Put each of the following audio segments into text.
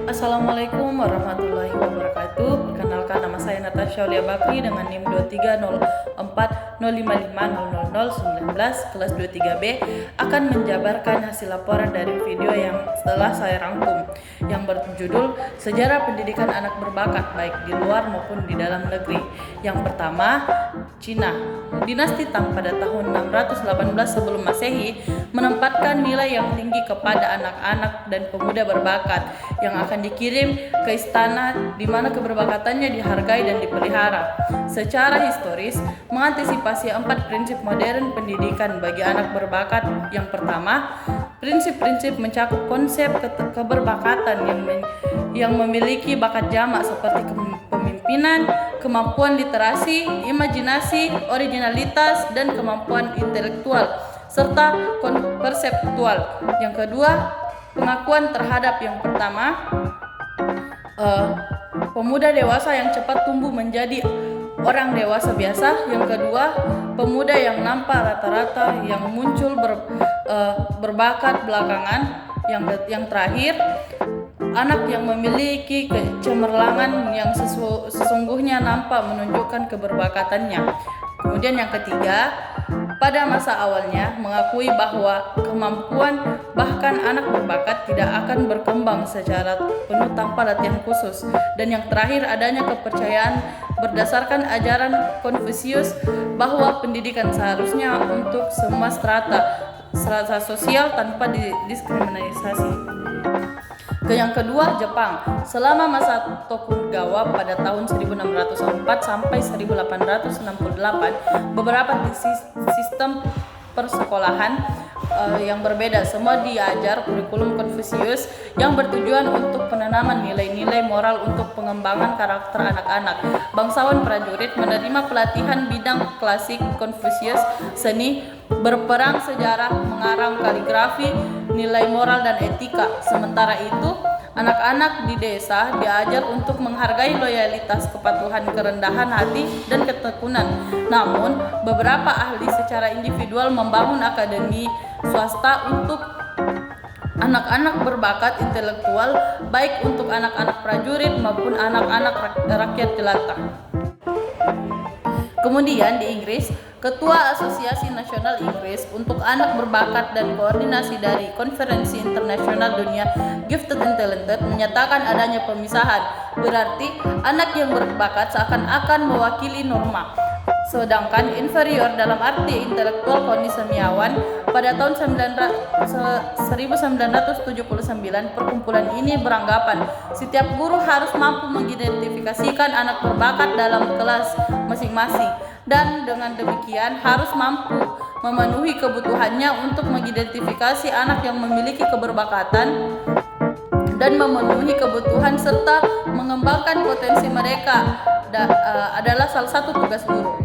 Assalamualaikum warahmatullahi wabarakatuh. Perkenalkan, nama saya Natasha Aulia Bakri dengan NIM 230405500019 kelas 23B akan menjabarkan hasil laporan dari video yang setelah saya rangkum yang berjudul Sejarah Pendidikan Anak Berbakat baik di luar maupun di dalam negeri. Yang pertama, Cina. Dinasti Tang pada tahun 618 sebelum Masehi menempatkan nilai yang tinggi kepada anak-anak dan pemuda berbakat yang akan dikirim ke istana di mana keberbakatannya dihargai dan dipelihara. Secara historis, mengantisipasi 4 prinsip modern pendidikan bagi anak berbakat. Yang pertama, prinsip-prinsip mencakup konsep keberbakatan yang memiliki bakat jamak seperti kepemimpinan, kemampuan literasi, imajinasi, originalitas, dan kemampuan intelektual serta perseptual. Yang kedua, pengakuan terhadap yang pertama, pemuda dewasa yang cepat tumbuh menjadi orang dewasa biasa. Yang kedua, pemuda yang nampak rata-rata yang muncul berbakat belakangan. Yang terakhir, anak yang memiliki kecemerlangan yang sesungguhnya nampak menunjukkan keberbakatannya. Kemudian yang ketiga, pada masa awalnya mengakui bahwa kemampuan bahkan anak berbakat tidak akan berkembang secara penuh tanpa latihan khusus. Dan yang terakhir, adanya kepercayaan berdasarkan ajaran Konfusius bahwa pendidikan seharusnya untuk semua strata sosial tanpa diskriminasi. Yang kedua, Jepang. Selama masa Tokugawa pada tahun 1604 sampai 1868, beberapa sistem persekolahan yang berbeda semua diajar kurikulum Konfusius yang bertujuan untuk penanaman nilai-nilai moral untuk pengembangan karakter anak-anak. Bangsawan prajurit menerima pelatihan bidang klasik Konfusius, seni, berperang, sejarah, mengarang, kaligrafi, nilai moral dan etika. Sementara itu, anak-anak di desa diajar untuk menghargai loyalitas, kepatuhan, kerendahan hati, dan ketekunan. Namun, beberapa ahli secara individual membangun akademi swasta untuk anak-anak berbakat intelektual, baik untuk anak-anak prajurit maupun anak-anak rakyat jelata. Kemudian di Inggris, Ketua Asosiasi Nasional Inggris untuk Anak Berbakat dan Koordinasi dari Konferensi Internasional Dunia Gifted and Talented menyatakan adanya pemisahan. Berarti anak yang berbakat seakan-akan mewakili norma, sedangkan inferior dalam arti intelektual. Koni Semiawan pada tahun 1979, perkumpulan ini beranggapan setiap guru harus mampu mengidentifikasikan anak berbakat dalam kelas masing-masing, dan dengan demikian harus mampu memenuhi kebutuhannya untuk mengidentifikasi anak yang memiliki keberbakatan dan memenuhi kebutuhan serta mengembangkan potensi mereka adalah salah satu tugas guru.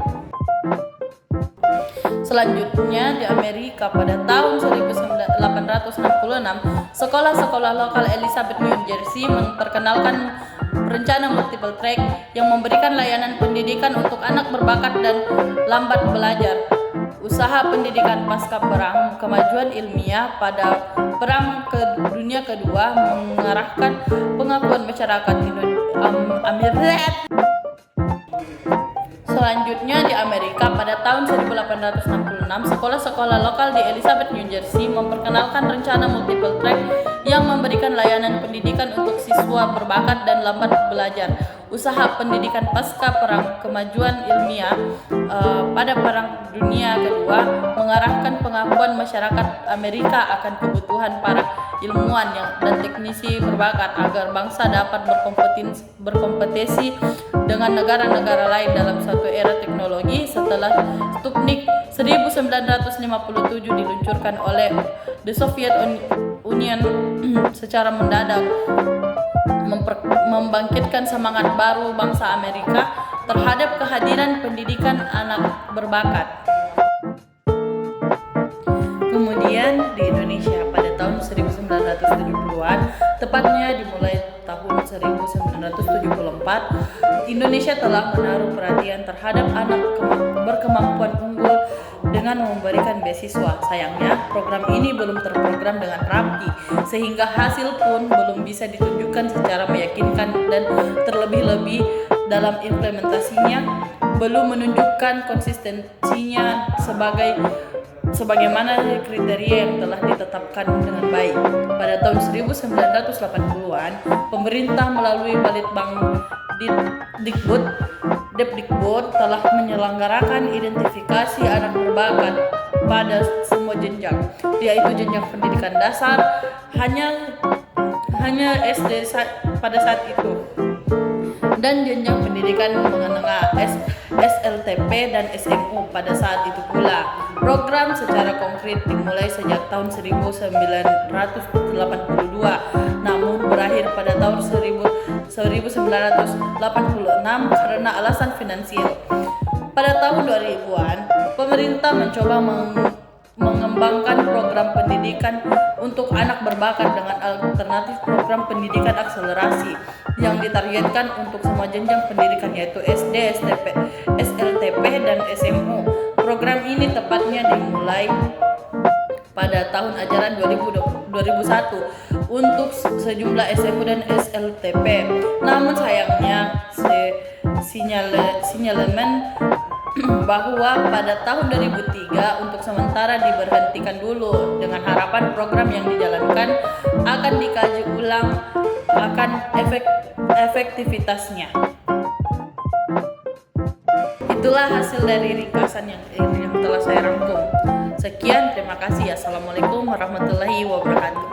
Selanjutnya di Amerika pada tahun 1866, sekolah-sekolah lokal Elizabeth, New Jersey memperkenalkan rencana multiple track yang memberikan layanan pendidikan untuk anak berbakat dan lambat belajar. Usaha pendidikan pasca perang, kemajuan ilmiah pada Perang Dunia Kedua mengarahkan pengakuan masyarakat Amerika. Selanjutnya di Amerika pada tahun 1866, sekolah-sekolah lokal di Elizabeth, New Jersey memperkenalkan rencana multiple track yang memberikan layanan pendidikan untuk siswa berbakat dan lambat belajar. Usaha pendidikan pasca perang, kemajuan ilmiah pada Perang Dunia Kedua mengarahkan pengakuan masyarakat Amerika akan kebutuhan para ilmuwan dan teknisi berbakat agar bangsa dapat berkompetisi dengan negara-negara lain dalam suatu era teknologi. Setelah Sputnik 1957 diluncurkan oleh the Soviet Union secara mendadak, membangkitkan semangat baru bangsa Amerika terhadap kehadiran pendidikan anak berbakat. Kemudian di Indonesia pada tahun 1970-an, tepatnya dimulai tahun 1974, Indonesia telah menaruh perhatian terhadap anak berkemampuan unggul dengan memberikan beasiswa. Sayangnya, program ini belum terprogram dengan rapi, sehingga hasil pun belum bisa ditunjukkan secara meyakinkan dan terlebih-lebih dalam implementasinya belum menunjukkan konsistensinya sebagaimana kriteria yang telah ditetapkan dengan baik. Pada tahun 1980-an, pemerintah melalui Balitbang Depdikbud telah menyelenggarakan identifikasi anak berbakat pada semua jenjang, yaitu jenjang pendidikan dasar hanya SD pada saat itu, dan jenjang pendidikan menengah SLTP dan SMU pada saat itu pula. Program secara konkret dimulai sejak tahun 1982, namun berakhir pada tahun 1986 karena alasan finansial. Pada tahun 2000-an, pemerintah mencoba mengembangkan program pendidikan untuk anak berbakat dengan alternatif program pendidikan akselerasi yang ditargetkan untuk semua jenjang pendidikan, yaitu SD, SLTP, dan SMU. Program ini tepatnya dimulai pada tahun ajaran 2001 untuk sejumlah SMU dan SLTP. Namun sayangnya sinyalemen bahwa pada tahun 2003 untuk sementara diberhentikan dulu, dengan harapan program yang dijalankan akan dikaji ulang akan efektivitasnya. Itulah hasil dari ringkasan yang telah saya rangkum. Sekian, terima kasih. Assalamualaikum warahmatullahi wabarakatuh.